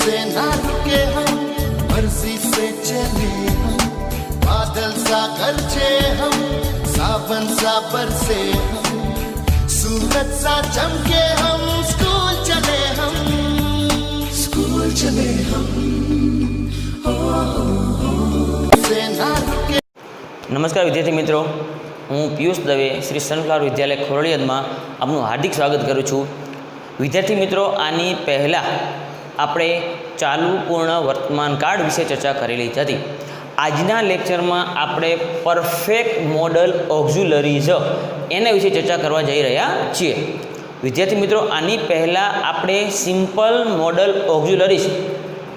से ना रुके हम, मर्जी से चले हम, बादल सा गरजे हम, सावन सा बरसे हम, सूरज सा चमके हम, स्कूल चले हम, स्कूल चले हम, से ना रुके। નમસ્કાર વિદ્યાર્થી મિત્રો, હું પિયુષ દવે શ્રી સનફ્લાવર વિદ્યાલય ખોરડીયાદમાં આપનું હાર્દિક સ્વાગત કરું છું. વિદ્યાર્થી મિત્રો, આની પહેલાં આપણે ચાલુ પૂર્ણ વર્તમાન કાળ વિશે ચર્ચા કરેલી હતી. આજના લેક્ચરમાં આપણે પરફેક્ટ મોડલ ઓક્ઝ્યુલરીઝ એના વિશે ચર્ચા કરવા જઈ રહ્યા છીએ. વિદ્યાર્થી મિત્રો, આની પહેલાં આપણે સિમ્પલ મોડલ ઓક્ઝ્યુલરીઝ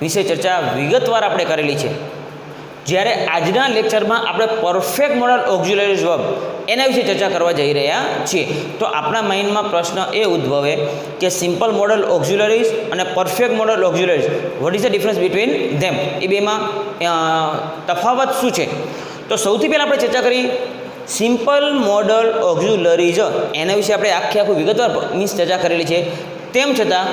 વિશે ચર્ચા વિગતવાર આપણે કરેલી છે. જ્યારે આજના લેક્ચરમાં આપણે પરફેક્ટ મોડલ ઓક્ઝ્યુલરીઝ વર્બ એના વિશે ચર્ચા કરવા જઈ રહ્યા છીએ. તો આપણા માઇન્ડમાં પ્રશ્ન એ ઉદ્ભવે કે સિમ્પલ મોડલ ઓક્ઝ્યુલરીઝ અને perfect modal auxiliaries, what is the difference between them, એ બેમાં તફાવત શું છે? તો સૌથી પહેલાં આપણે ચર્ચા કરી સિમ્પલ મોડલ ઓક્ઝ્યુલરીઝ એના વિશે આપણે આખું વિગતવાર ચર્ચા કરેલી છે. તેમ છતાં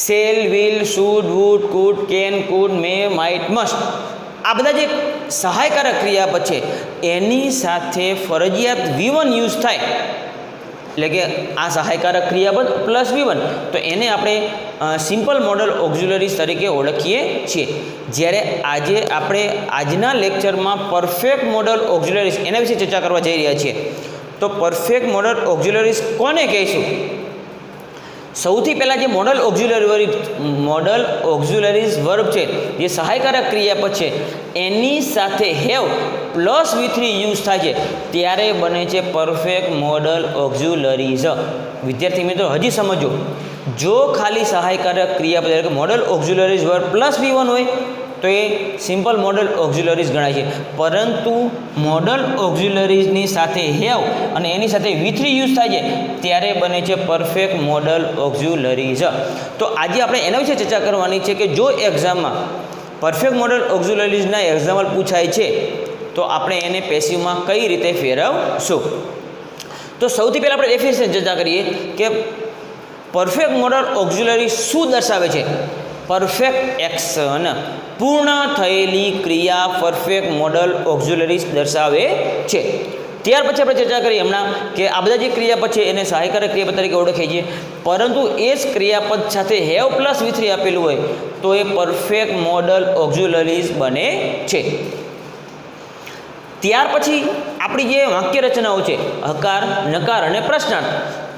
shall, will, should, would, could, can, could, may, might, must આ બધા જે સહાયકારક ક્રિયાપદ છે એની સાથે ફરજિયાત V1 યુઝ થાય, એટલે કે આ સહાયકારક ક્રિયાપદ પ્લસ V1, તો એને આપણે સિમ્પલ મોડલ ઓક્ઝ્યુલરીઝ તરીકે ઓળખીએ છીએ. જ્યારે આજે આપણે આજના લેક્ચરમાં પરફેક્ટ મોડલ ઓક્ઝ્યુલરીઝ એના વિશે ચર્ચા કરવા જઈ રહ્યા છીએ. તો પરફેક્ટ મોડલ ઓક્ઝ્યુલરીઝ કોને કહીશું? સૌથી પહેલાં જે મોડલ ઓક્ઝ્યુલરીઝ વર્બ છે, જે સહાયકારક ક્રિયાપદ છે, એની સાથે હેવ પ્લસ V3 યુઝ થાય છે ત્યારે બને છે પરફેક્ટ મોડલ ઓક્ઝ્યુલરીઝ. વિદ્યાર્થી મિત્રો, હજી સમજો, જો ખાલી સહાયકારક ક્રિયાપદ એટલે કે મોડલ ઓક્ઝ્યુલરીઝ વર્બ પ્લસ V1 હોય તો એ સિમ્પલ મોડલ ઓક્ઝ્યુલરીઝ ગણાય છે. પરંતુ મોડલ ઓક્ઝ્યુલરીઝની સાથે હેવ અને એની સાથે V3 યુઝ થાય છે ત્યારે બને છે પરફેક્ટ મોડલ ઓક્ઝ્યુલરીઝ. તો આજે આપણે એના વિશે ચર્ચા કરવાની છે કે જો એક્ઝામમાં પરફેક્ટ મોડલ ઓક્ઝ્યુલરીઝના એક્ઝામ્પલ પૂછાય છે તો આપણે એને પેસિવમાં કઈ રીતે ફેરવશું. તો સૌથી પહેલાં આપણે ડેફિનેશન ચર્ચા કરીએ કે પરફેક્ટ મોડલ ઓક્ઝ્યુલરી શું દર્શાવે છે. પરફેક્ટ એક્શન, પૂર્ણ થયેલી ક્રિયા પરફેક્ટ મોડલ ઓક્ઝ્યુલરીઝ દર્શાવે છે. ત્યાર પછી આપણે ચર્ચા કરી હમણાં કે આ બધા જે ક્રિયાપદ છે એને સહાયકારક ક્રિયાપદ તરીકે ઓળખીએ છીએ, પરંતુ એ જ ક્રિયાપદ સાથે હેવ પ્લસ V3 આપેલું હોય તો એ પરફેક્ટ મોડલ ઓક્ઝ્યુલરીઝ બને છે. ત્યાર પછી આપણી જે વાક્ય રચનાઓ છે, હકાર, નકાર અને પ્રશ્નાર્થ,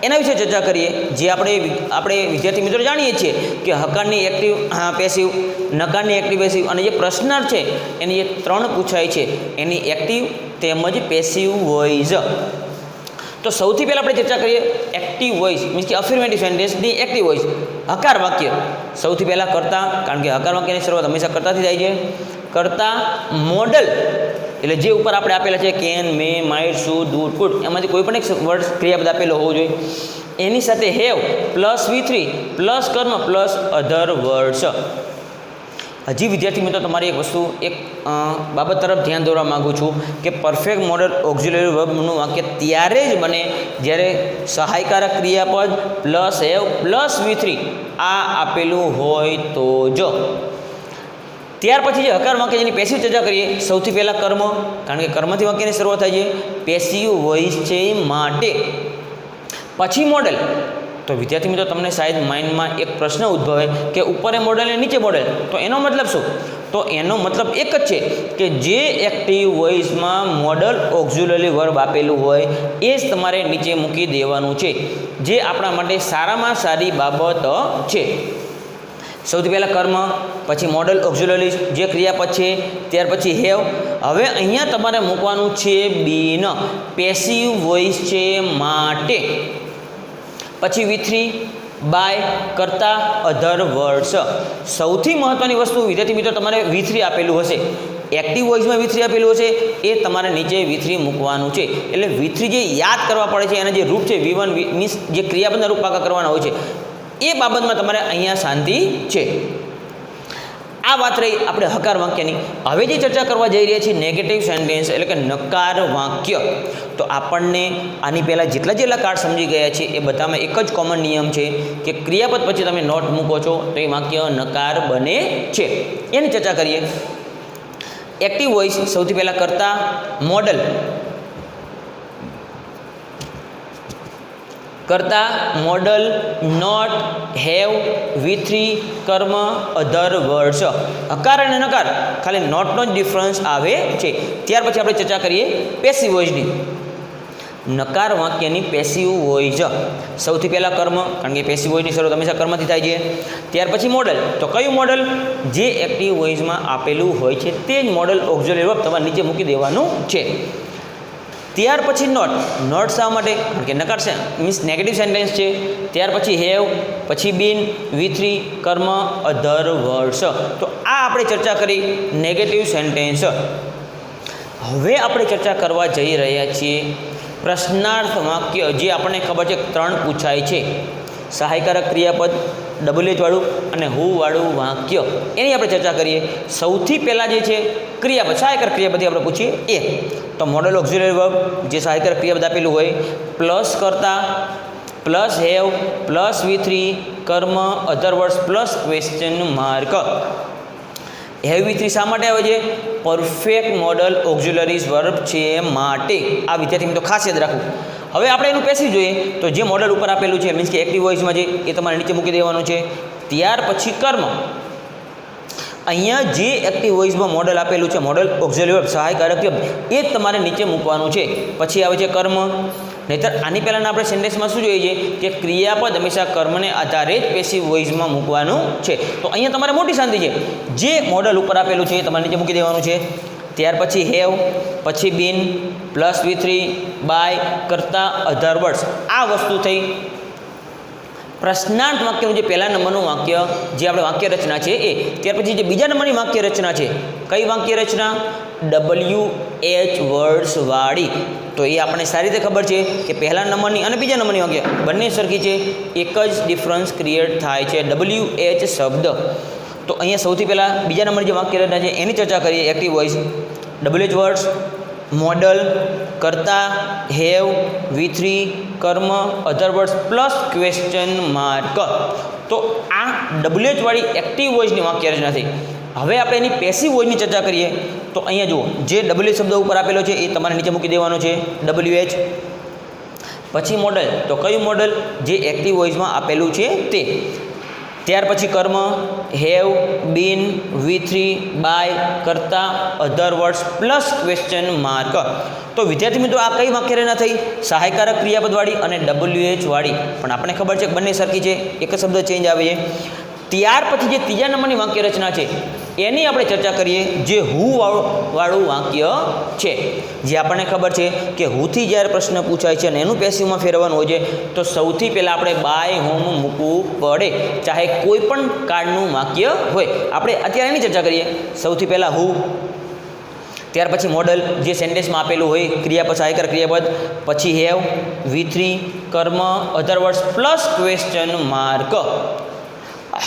એના વિશે ચર્ચા કરીએ. જે આપણે વિદ્યાર્થી મિત્રો જાણીએ છીએ કે હકારની એક્ટિવ પેસિવ, નકારની એક્ટિવ પેસિવ અને જે પ્રશ્નાર્થ છે એની જે 3 પૂછાય છે એની એક્ટિવ તેમજ પેસિવ વોઇસ. તો સૌથી પહેલાં આપણે ચર્ચા કરીએ એક્ટિવ વોઇસ મીન્સ કે અફર્મેટિવ સેન્ટેન્સની એક્ટિવ વોઇસ. હકાર વાક્ય સૌથી પહેલાં કરતા, કારણ કે હકાર વાક્યની શરૂઆત હંમેશા કરતાથી થાય છે. કરતા મોડલ એટલે જે ઉપર આપણે આપેલા છે can, may, might, should, would, could, એમાંથી કોઈ પણ એક વર્ડ ક્રિયાપદ આપેલો હોવો જોઈએ. એની સાથે હેવ પ્લસ V3 પ્લસ કર્મ પ્લસ અધર વર્ડ્સ. હજી વિદ્યાર્થી મિત્રો, તમારી એક વસ્તુ, એક બાબત તરફ ધ્યાન દોરવા માગું છું કે પરફેક્ટ મોડલ ઓક્ઝ્યુલરી વર્બનું વાક્ય ત્યારે જ બને જ્યારે સહાયકારક ક્રિયાપદ પ્લસ હેવ પ્લસ V3 આ આપેલું હોય તો જ. ત્યાર પછી જે હકાર વાક્ય જેની પેસિવ ચર્ચા કરીએ, સૌથી પહેલાં કર્મ, કારણ કે કર્મથી વાક્યની શરૂઆત થાય છે, પેસિવ વોઇસ છે માટે. પછી મોડલ. તો વિદ્યાર્થી મિત્રો, તમને શાયદ માઇન્ડમાં એક પ્રશ્ન ઉદ્ભવે કે ઉપર એ મોડલ અને નીચે મોડલ, તો એનો મતલબ શું? તો એનો મતલબ એક જ છે કે જે એક્ટિવ વોઇસમાં મોડલ ઓક્ઝ્યુલરી વર્બ આપેલું હોય એ જ તમારે નીચે મૂકી દેવાનું છે, જે આપણા માટે સારામાં સારી બાબત છે. સૌથી પહેલાં કર્મ, પછી મોડલ ઓક્ઝ્યુલરીઝ જે ક્રિયાપદ છે, ત્યાર પછી હેવ. હવે અહીંયા તમારે મૂકવાનું છે બીન, પેસિવ વોઇસ છે માટે. પછી V3 બાય, કરતા, અધર વર્ડ્સ. સૌથી મહત્ત્વની વસ્તુ વિદ્યાર્થી મિત્રો, તમારે V3 આપેલું હશે, એક્ટિવ વોઇસમાં V3 આપેલું હશે, એ તમારે નીચે V3 મૂકવાનું છે. એટલે V3 જે યાદ કરવા પડે છે, એના જે રૂપ છે V1 મીન્સ જે ક્રિયાપદના રૂપ પાકા કરવાના હોય છે, એ બાબતમાં તમારે અહીંયા શાંતિ છે. આ વાત રહી આપણે હકાર વાક્યની. હવે જે ચર્ચા કરવા જઈ રહ્યા છીએ નેગેટિવ સેન્ટેન્સ એટલે કે નકાર વાક્ય. તો આપણને આની પહેલાં જેટલા કાર્ડ સમજી ગયા છે એ બધામાં એક જ કોમન નિયમ છે કે ક્રિયાપદ પછી તમે નોટ મૂકો છો તો એ વાક્ય નકાર બને છે. એની ચર્ચા કરીએ. એક્ટિવ વોઇસ સૌથી પહેલાં કરતા મોડલ, કરતા મોડલ, નોટ, હેવ, V3, કર્મ, અધર વર્ડ્સ. હકાર અને નકાર ખાલી નોટનો જ ડિફરન્સ આવે છે. ત્યાર પછી આપણે ચર્ચા કરીએ પેસિવ વોઇસની. નકાર વાક્યની પેસિવ વોઇસ સૌથી પહેલાં કર્મ, કારણ કે પેસિવ વોઇસની શરૂઆત હંમેશા કર્મથી થાય છે. ત્યાર પછી મોડલ. તો કયું મોડલ? જે એક્ટિવ વોઇસમાં આપેલું હોય છે તે જ મોડલ ઓક્ઝિલરી વર્બ તમારે નીચે મૂકી દેવાનું છે. ત્યાર પછી નોટ. નોટ શા માટે? કારણ કે નકાર મીન્સ નેગેટિવ સેન્ટેન્સ છે. ત્યાર પછી હેવ, પછી બીન, V3, કર્મ, અધર વર્ડ્સ. તો આ આપણે ચર્ચા કરી નેગેટિવ સેન્ટેન્સ. હવે આપણે ચર્ચા કરવા જઈ રહ્યા છીએ પ્રશ્નાર્થ વાક્ય. જે આપણને ખબર છે 3 પૂછાય છે. સહાયકારક ક્રિયાપદ, WH વાળું અને હુ વાળું વાક્ય. એની આપણે ચર્ચા કરીએ. સૌથી પહેલાં જે છે ક્રિયાપદ, સહાયકારક ક્રિયાપદથી આપણે પૂછીએ એ. તો મોડલ ઓક્ઝિલરી વર્બ જે સહાયકારક ક્રિયાપદ આપેલું હોય, પ્લસ કરતા, પ્લસ હેવ, પ્લસ V3, કર્મ, અધર words plus question mark. Have V3 શા માટે આવે છે? પરફેક્ટ મોડલ ઓક્ઝિલરીઝ વર્બ છે માટે. આ વિદ્યાર્થી મિત્રો ખાસ યાદ રાખવું. હવે આપણે એનું પેસિવ જોઈએ. તો જે મોડલ ઉપર આપેલું છે મીન્સ કે એક્ટિવ વોઇસમાં છે એ તમારે નીચે મૂકી દેવાનું છે. ત્યાર પછી કર્મ. અહીંયા જે એક્ટિવ વોઇસમાં મોડલ આપેલું છે મોડલ ઓક્ઝિલરી વર્બ સહાયકારક એ જ તમારે નીચે મૂકવાનું છે. પછી આવે છે કર્મ. નહીંતર આની પહેલાંના આપણે સેન્ટેન્સમાં શું જોઈએ છે કે ક્રિયાપદ હંમેશા કર્મને આધારે જ પેસિવ વોઇસમાં મૂકવાનું છે. તો અહીંયા તમારે મોટી શાંતિ છે. જે મોડલ ઉપર આપેલું છે એ તમારે નીચે મૂકી દેવાનું છે. ત્યાર પછી હેવ, પછી બીન, પ્લસ V3, બાય, કરતા, અધર વર્ડ્સ. આ વસ્તુ થઈ પ્રશ્નાર્થ વાક્યનું જે પહેલા નંબરનું વાક્ય જે આપણે વાક્ય રચના છે એ. ત્યાર પછી જે બીજા નંબરની વાક્ય રચના છે, કઈ વાક્ય રચના? WH વર્ડ્સ વાળી. તો એ આપણને સારી રીતે ખબર છે કે પહેલા નંબરની અને બીજા નંબરની વાક્ય બંને સરખી છે, એક જ ડિફરન્સ ક્રિએટ થાય છે WH શબ્દ. તો અહીંયા સૌથી પહેલાં બીજા નંબરની જે વાક્ય રચના છે એની ચર્ચા કરીએ. Active voice, WH words, model, કરતા, હેવ, V3, કર્મ, અધર વર્ડ્સ પ્લસ ક્વેશ્ચન માર્ક. તો આ WH વાળી એક્ટિવ વોઇસની વાક્ય રચના થઈ. હવે આપણે એની પેસિવ વોઇસની ચર્ચા કરીએ. તો અહીંયા જુઓ જે WH શબ્દ ઉપર આપેલો છે એ તમારે નીચે મૂકી દેવાનો છે WH. પછી મોડલ. તો કયું મોડલ? જે એક્ટિવ વોઇસમાં આપેલું છે તે. ત્યાર પછી કર્મ, હેવ, બીન, V3, બાય, કરતા, અધર વર્ડ્સ પ્લસ ક્વેશ્ચન માર્ક. તો વિદ્યાર્થી મિત્રો આ કઈ વાક્ય રચના થઈ? સહાયકારક ક્રિયાપદવાળી અને WH વાળી. પણ આપણે ખબર છે કે બંને સરખી છે, એક જ શબ્દ ચેન્જ આવે છે. ત્યાર પછી જે ત્રીજા નંબરની વાક્ય રચના છે એની આપણે ચર્ચા કરીએ. જે હુ વાળું વાક્ય છે. જે આપણને ખબર છે કે હુથી જ્યારે પ્રશ્ન પૂછાય છે અને એનું પેસિવમાં ફેરવવાનું હોય છે તો સૌથી પહેલાં આપણે બાય હોમ મૂકવું પડે, ચાહે કોઈ પણ કાર્ડનું વાક્ય હોય. આપણે અત્યારે એની ચર્ચા કરીએ. સૌથી પહેલાં હુ, ત્યાર પછી મોડલ જે સેન્ટેન્સમાં આપેલું હોય ક્રિયાપદ, સહાયકાર ક્રિયાપદ, પછી હેવ, V3, કર્મ, અધર વર્ડ્સ પ્લસ ક્વેશ્ચન માર્ક.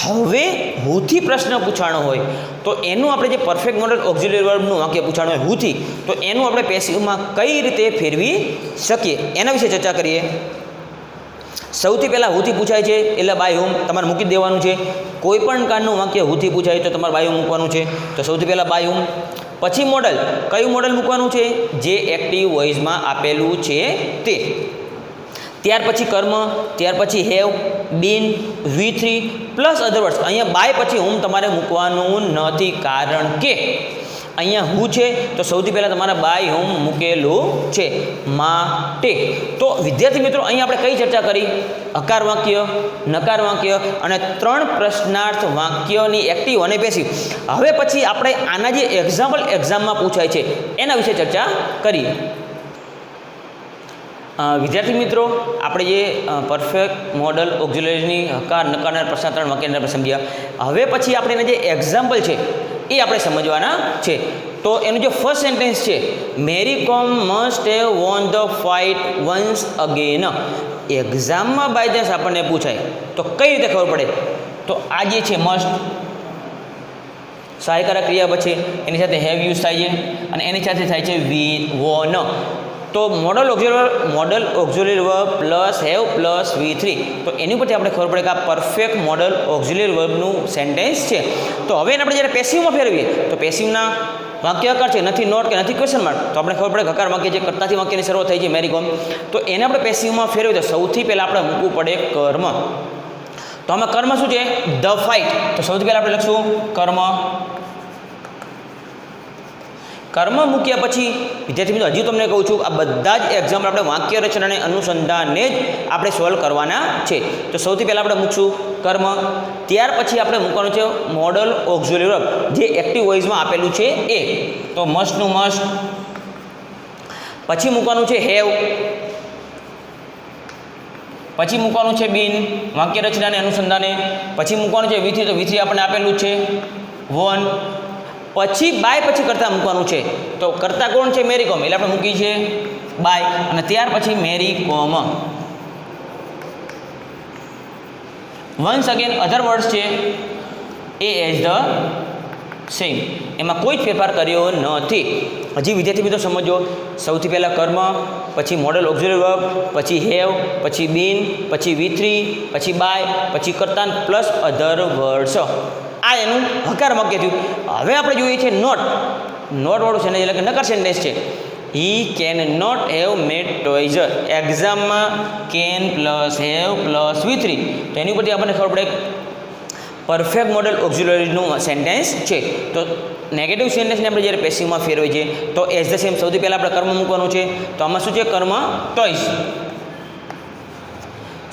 હવે હુથી પ્રશ્ન પૂછાણો હોય તો એનું આપણે જે પરફેક્ટ મોડલ ઓક્ઝિલરી વર્બનું વાક્ય પૂછાણું હોય હુથી, તો એનું આપણે પેસિવમાં કઈ રીતે ફેરવી શકીએ એના વિશે ચર્ચા કરીએ. સૌથી પહેલાં હુથી પૂછાય છે એટલે બાય હોમ તમારે મૂકી દેવાનું છે. કોઈ પણ કારણનું વાક્ય હુથી પૂછાય તો તમારે બાય હોમ મૂકવાનું છે. તો સૌથી પહેલાં બાય હોમ. પછી મોડલ. કયું મોડલ મૂકવાનું છે? જે એક્ટિવ વોઇસમાં આપેલું છે તે. ત્યાર પછી કર્મ, ત્યાર પછી have, been, V3 plus other words. અહીંયા બાય પછી હોમ તમારે મૂકવાનું નથી, કારણ કે અહીંયા હું છે તો સૌથી પહેલાં તમારે બાય હોમ મૂકેલું છે માટે. તો વિદ્યાર્થી મિત્રો અહીંયા આપણે કઈ ચર્ચા કરી? હકાર વાક્ય, નકાર વાક્ય અને 3 પ્રશ્નાર્થ વાક્યની એક્ટિવ અને પેસિવ. હવે પછી આપણે આના જે એક્ઝામમાં પૂછાય છે એના વિશે ચર્ચા કરીએ. વિદ્યાર્થી મિત્રો આપણે જે પરફેક્ટ મોડલ ઓક્ઝિલરીની હકાર, નકાર અને પ્રશ્નાર્થ 3 વાક્યને આપણે સમજ્યા. હવે પછી આપણે એના જે એક્ઝામ્પલ છે એ આપણે સમજવાના છે. તો એનું જે ફર્સ્ટ સેન્ટેન્સ છે, મેરી કોમ must have won the fight once again. એક્ઝામમાં બાય ચાન્સ આપણને પૂછાય તો કઈ રીતે ખબર પડે? તો આ જે છે મસ્ટ, સહાયકારક ક્રિયા પછી એની સાથે હેવ યુઝ થાય છે અને એની સાથે થાય છે વી વોન. તો model auxiliary verb plus have plus V3, તો એની ઉપરથી આપણે ખબર પડે કે આ પરફેક્ટ મોડલ ઓક્ઝિલરી વર્બનું સેન્ટેન્સ છે. તો હવે એને આપણે જ્યારે પેસિવમાં ફેરવીએ તો પેસિવના વાક્ય હકાર છે, નથી નોટ કે નથી ક્વેશ્ચન માર્ક, તો આપણે ખબર પડે હકાર વાક્ય જે કર્તાથી વાક્યની શરૂઆત થઈ છે મેરી કોમ, તો એને આપણે પેસિવમાં ફેરવીએ તો સૌથી પહેલાં આપણે મૂકવું પડે કર્મ. તો આમાં કર્મ શું છે? The fight. તો સૌથી પહેલાં આપણે લખશું કર્મ. કર્મ મૂક્યા પછી વિદ્યાર્થી મિત્રો હજી તમને કહું છું આ બધા જ એક્ઝામ્પલ આપણે વાક્ય રચનાને અનુસંધાને જ આપણે સોલ્વ કરવાના છે. તો સૌથી પહેલાં આપણે મૂકશું કર્મ, ત્યાર પછી આપણે મૂકવાનું છે મોડલ ઓક્ઝિલરી વર્બ જે એક્ટિવ વોઇસમાં આપેલું છે એ. તો મસ્ટનું મસ્ટ, પછી મૂકવાનું છે હેવ, પછી મૂકવાનું છે બીન વાક્ય રચનાને અનુસંધાને, પછી મૂકવાનું છે V3, તો V3 આપણને આપેલું છે વન, પછી બાય પછી કરતા મૂકવાનું છે. તો કરતા કોણ છે? મેરી કોમ, એટલે આપણે મૂકી છે બાય, અને ત્યાર પછી મેરી કોમ. વન્સ અગેન અધર વર્ડ્સ છે એ એઝ ધ સેમ, એમાં કોઈ જ ફેરફાર કર્યો નથી. હજી વિદ્યાર્થી મિત્રો સમજો, સૌથી પહેલાં કર્મ, પછી મોડલ ઓક્ઝિલરી વર્બ, પછી હેવ, પછી બીન, પછી V3, પછી બાય, પછી કરતા પ્લસ અધર વર્ડ્સ. આ એનું હકાર વાક્ય થયું. હવે આપણે જોઈએ છે નોટ. નોટવાળું સેન્ટેન્સ એટલે કે નકાર સેન્ટેન્સ છે. He can not have made toys. એક્ઝામમાં can plus have plus V3, તો એની ઉપરથી આપણને ખબર પડે પરફેક્ટ મોડલ ઓક્ઝિલરીનું સેન્ટેન્સ છે. તો નેગેટિવ સેન્ટેન્સને આપણે જ્યારે પેસિવમાં ફેરવીએ છીએ તો એઝ ધ સેમ સૌથી પહેલાં આપણે કર્મ મૂકવાનું છે. તો આમાં શું છે? કર્મ ટોયઝ.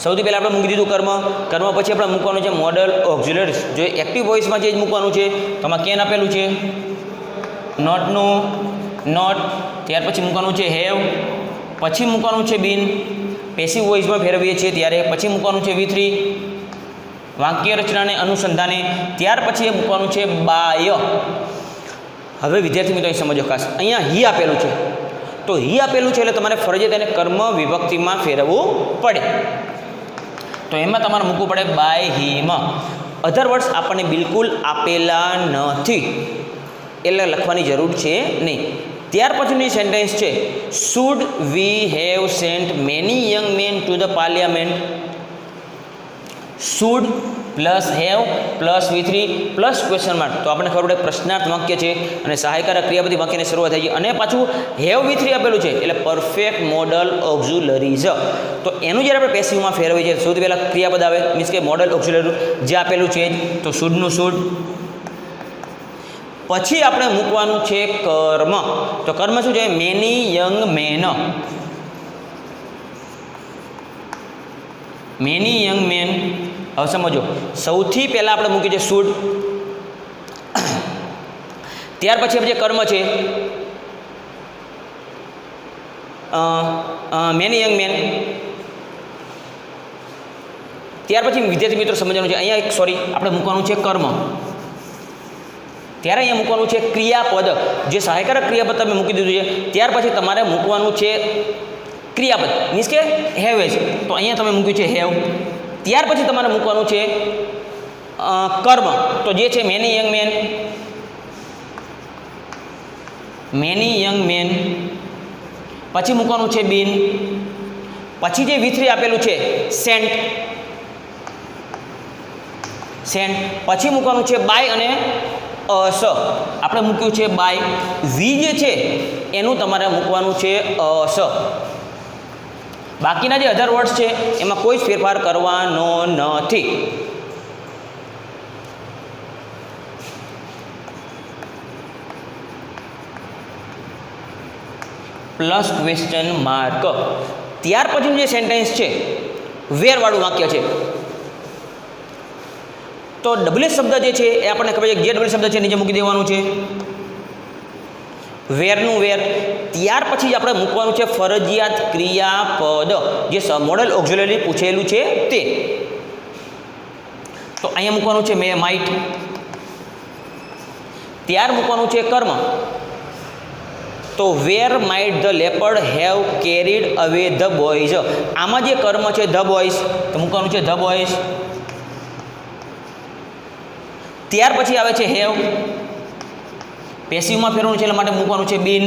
સૌથી પહેલાં આપણે મૂકી દીધું કર્મ. કર્મ પછી આપણે મૂકવાનું છે મોડલ ઓક્ઝિલરીઝ, જો એક્ટિવ વોઇસમાં જે જ મૂકવાનું છે. તો આમાં કેન આપેલું છે, નોટનું નોટ, ત્યાર પછી મૂકવાનું છે હેવ, પછી મૂકવાનું છે બીન, પેસિવ વોઇસમાં ફેરવીએ છીએ ત્યારે, પછી મૂકવાનું છે V3 વાક્ય રચનાને અનુસંધાને, ત્યાર પછી એ મૂકવાનું છે બાય. હવે વિદ્યાર્થી મિત્રો અહીં સમજો ખાસ, અહીંયા હી આપેલું છે, તો હી આપેલું છે એટલે તમારે ફરજિયાત એને કર્મ વિભક્તિમાં ફેરવવું પડે. તો એમાં તમારે મૂકવું પડે બાય હિમ. અધર વર્ડ્સ આપણને બિલકુલ આપેલા નથી એટલે લખવાની જરૂર છે નહીં. ત્યાર પછીની સેન્ટેન્સ છે should we have sent many young men to the parliament. Should plus have plus V3 plus question mark, તો આપણને ખબર પડે પ્રશ્નાર્થ વાક્ય છે અને સહાયકારક ક્રિયાપદી વાક્યની શરૂઆત થઈ ગઈ, અને પાછું હેવ V3 આપેલું છે એટલે પરફેક્ટ મોડલ ઓક્ઝિલરીઝ. તો એનું જ્યારે આપણે પેસિવમાં ફેરવીએ છીએ સૌથી પહેલાં ક્રિયાપદ આવે, મીન્સ કે મોડલ ઓક્ઝિલરી જે આપેલું છે તો શુડનું શુડ, પછી આપણે મૂકવાનું છે કર્મ. તો કર્મ શું છે? Many young men. Many young men. હવે સમજો, સૌથી પહેલાં આપણે મૂકીએ છીએ શુડ, ત્યાર પછી જે કર્મ છે મેની યંગ મેન, ત્યાર પછી વિદ્યાર્થી મિત્રો સમજવાનું છે અહીંયા એક આપણે મૂકવાનું છે કર્મ, ત્યારે અહીંયા મૂકવાનું છે ક્રિયાપદ, જે સહાયકારક ક્રિયાપદ તમે મૂકી દીધું છે, ત્યાર પછી તમારે મૂકવાનું છે ક્રિયાપદ મીન્સ કે હેવ છે, તો અહીંયા તમે મૂક્યું છે હેવ, ત્યાર પછી તમારે મૂકવાનું છે કર્મ, તો જે છે many young men, many young men, પછી મૂકવાનું છે બીન, પછી જે V3 આપેલું છે સેન્ટ, સેન્ટ, પછી મૂકવાનું છે બાય અને અસ, આપણે મૂક્યું છે બાય. વી જે છે એનું તમારે મૂકવાનું છે અસ. બાકીના જે અધર વર્ડ્સ છે એમાં કોઈ જ ફેરફાર કરવાનો નથી. Plus question mark. ત્યાર પછીનું જે સેન્ટેન્સ છે વેરવાળું વાક્ય છે, તો ડબલ્યુ શબ્દ જે છે એ આપણને ખબર છે જે ડબલ્યુ શબ્દ છે નીચે મૂકી દેવાનું છે, વેરનું વેર. ત્યાર પછી આપણે મૂકવાનું છે ફરજિયાત ક્રિયાપદ, જે મોડલ ઓક્ઝિલરી પૂછેલું છે તે. તો અહીંયા મૂકવાનું છે મે માઇટ, ત્યાર મૂકવાનું છે કર્મ, તો where might the leopard have carried away the boys. આમાં જે કર્મ છે ધ બોયઝ, તો મૂકવાનું છે ધ બોયઝ. ત્યાર પછી આવે છે હેવ, પેસિવમાં ફેરવવાનું છે એટલા માટે મૂકવાનું છે બીન.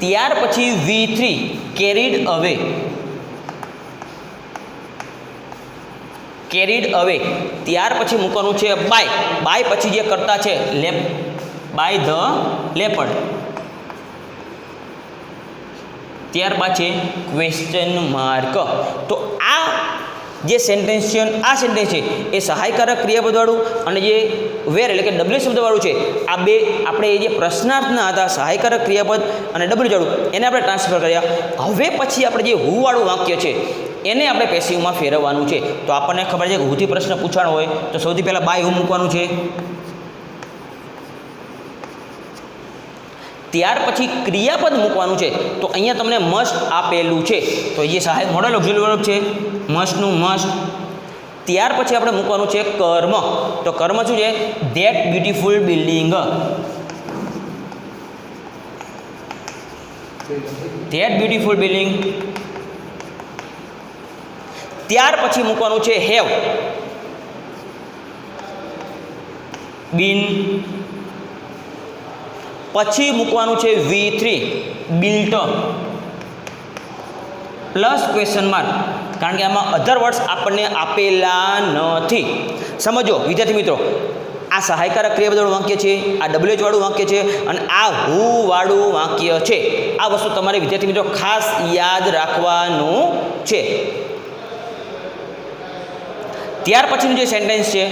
ત્યાર પછી V3 કેરીડ અવે. કેરીડ અવે ત્યાર પછી મૂકવાનું છે બાય. બાય પછી જે કરતા છે લેપ, બાય ધ લેપર્ડ. ત્યારબાદ છે ક્વેશ્ચન માર્ક. તો આ જે સેન્ટેન્સ છે, આ સેન્ટેન્સ છે એ સહાયકારક ક્રિયાપદવાળું અને જે વેર એટલે કે ડબલ્યુ શબ્દવાળું છે, આ બે આપણે જે પ્રશ્નાર્થના હતા સહાયકારક ક્રિયાપદ અને ડબલ્યુ વાળું એને આપણે ટ્રાન્સફર કર્યા. હવે પછી આપણે જે હુ વાળું વાક્ય છે એને આપણે પેસિવમાં ફેરવવાનું છે. તો આપણને ખબર છે કે હુથી પ્રશ્ન પૂછવાનો હોય તો સૌથી પહેલાં બાય હુ મૂકવાનું છે. ત્યાર પછી ક્રિયાપદ મૂકવાનું છે. તો અહીંયા તમને મસ્ટ આપેલું છે, તો જે સહાયક મોડલ ઓક્ઝિલરી વર્બ છે મસ્ટનું મસ્ટ. ત્યાર પછી આપણે મૂકવાનું છે કર્મ. તો કર્મ શું છે? That beautiful building. That beautiful building. ત્યાર પછી મૂકવાનું છે હેવ. બીન. પછી મૂકવાનું છે V3 built plus question mark, કારણ કે આમાં અધર વર્ડ્સ આપણને આપેલા નથી. સમજો વિદ્યાર્થી મિત્રો, આ સહાયકારક ક્રિયાપદવાળું વાક્ય છે, આ WH વાળું વાક્ય છે અને આ હુ વાળું વાક્ય છે. આ વસ્તુ તમારે વિદ્યાર્થી મિત્રો ખાસ યાદ રાખવાનું છે. ત્યાર પછીનું જે સેન્ટેન્સ છે,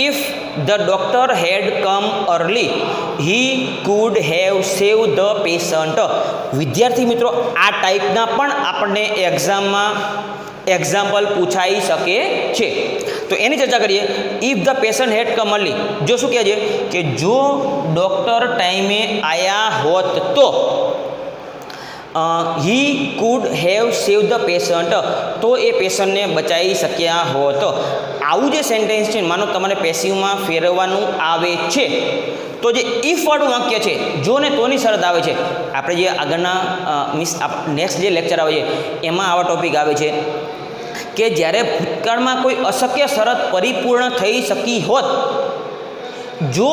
if the doctor had come early he could have save the patient. વિદ્યાર્થી મિત્રો આ ટાઈપના પણ આપણને એક્ઝામમાં એક્ઝામ્પલ પૂછાઈ શકે છે. તો એની ચર્ચા કરીએ. If the patient had come early, જો શું કહે છે કે જો ડૉક્ટર ટાઈમે આવ્યા હોત તો હી could have save the patient, તો એ પેશન્ટને બચાવી શક્યા હોત. આવું જે સેન્ટેન્સ છે, માનો તમારે પેસિવમાં ફેરવવાનું આવે છે, તો જે ઇફ વાળું વાક્ય છે, જો ને તોની શરત આવે છે. આપણે જે આગળના નેક્સ્ટ જે લેક્ચર આવે છે એમાં આવા ટોપિક આવે છે કે જ્યારે ભૂતકાળમાં કોઈ અશક્ય શરત પરિપૂર્ણ થઈ શકી હોત, જો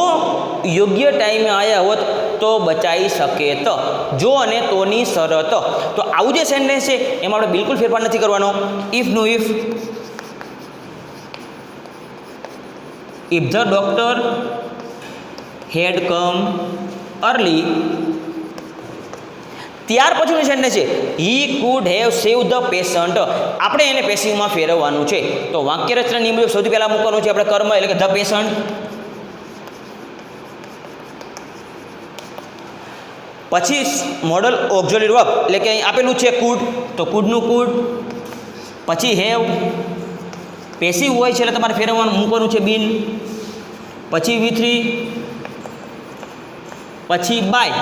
યોગ્ય ટાઈમે આવ્યા હોત તો બચાવી શકે. તો જો અને તોની શરત. તો આવું જે સેન્ટેન્સ છે એમાં આપણે બિલકુલ ફેરફાર નથી કરવાનો. ઇફનું if. If the doctor had come early, ત્યાર પછીનું સેન્ટેન્સ છે he could have save the patient. આપણે એને પેસિવમાં ફેરવવાનું છે. તો વાક્ય રચના નિયમ મુજબ સૌથી પહેલાં મૂકવાનું છે આપણે કર્મ એટલે કે ધ પેશન્ટ. પછી મોડલ ઓક્ઝિલરી વર્બ એટલે કે અહીં આપેલું છે કુડ, તો કુડનું કુડ. પછી હેવ, પેસિવ હોય છે એટલે તમારે ફેરવવાનું મૂકવાનું છે બીન. પછી V3, પછી બાય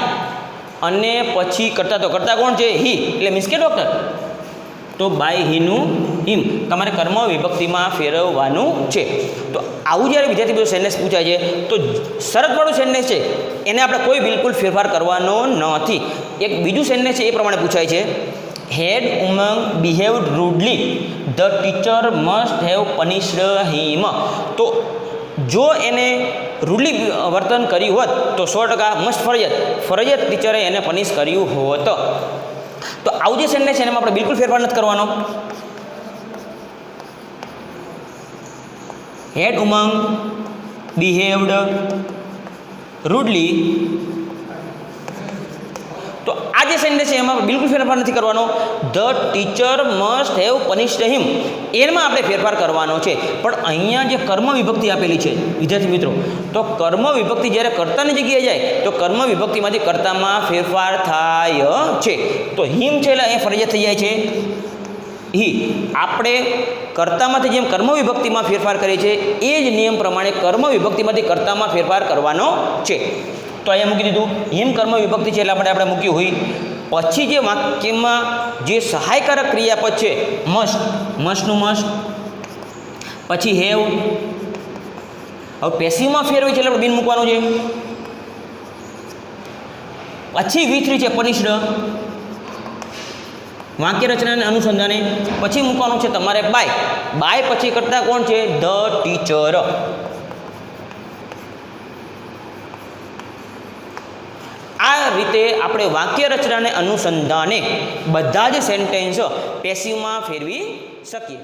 અને પછી કરતા. તો કરતા કોણ છે? હી, એટલે મીન્સ કે ડૉક્ટર. તો બાય હીનું હિમ તમારે કર્મ વિભક્તિમાં ફેરવવાનું છે. તો આવું જ્યારે વિદ્યાર્થી મિત્રો સેન્ટેન્સ પૂછાય છે તો શરતવાળું સેન્ટેન્સ છે એને આપણે કોઈ બિલકુલ ફેરફાર કરવાનો નથી. એક બીજું સેન્ટેન્સ છે એ પ્રમાણે પૂછાય છે, had Umang behaved rudely the teacher must have punished him. તો જો એને રૂડલી વર્તન કર્યું હોત તો 100% મસ્ટ ફરજિયાત ટીચરે એને પનિશ કર્યું હોત. તો આવું જે સેન્ટેન્સ છે એમાં આપણે બિલકુલ ફેરફાર નથી કરવાનો. હેડ ઉમંગ બિહેવડ રૂડલી, તો આ જે સેન્ટેન્સ છે એમાં બિલકુલ ફેરફાર નથી કરવાનો. The teacher must have punished him એમાં આપણે ફેરફાર કરવાનો છે. પણ અહીંયા જે કર્મ વિભક્તિ આપેલી છે વિદ્યાર્થી મિત્રો, તો કર્મ વિભક્તિ જ્યારે કર્તાની જગ્યાએ જાય તો કર્મ વિભક્તિમાંથી કર્તામાં ફેરફાર થાય છે. તો હિમ છે એટલે અહીંયા ફરજિયાત થઈ જાય છે હી. આપણે કર્તામાંથી જેમ કર્મ વિભક્તિમાં ફેરફાર કરીએ છીએ એ જ નિયમ પ્રમાણે કર્મ વિભક્તિમાંથી કર્તામાં ફેરફાર કરવાનો છે. તો અહીંયા મૂકી દીધું હિમ કર્મ વિભક્તિ છે એટલે આપણે મૂક્યું હોય. પછી જે વાક્યમાં જે સહાયકારક ક્રિયાપદ છે મસ્ટ, મસ્ટનું મસ્ટ. પછી હેવ. હવે પેસિવમાં ફેરવી છે એટલે આપણે બિન મૂકવાનું છે. પછી V3 છે પનિશ્ડ, વાક્ય રચનાને અનુસંધાને. પછી મૂકવાનું છે તમારે બાય. બાય પછી કરતા કોણ છે? The teacher. આ રીતે આપણે વાક્ય રચનાને અનુસંધાને બધા જ સેન્ટેન્સ પેસિવમાં ફેરવી શકીએ.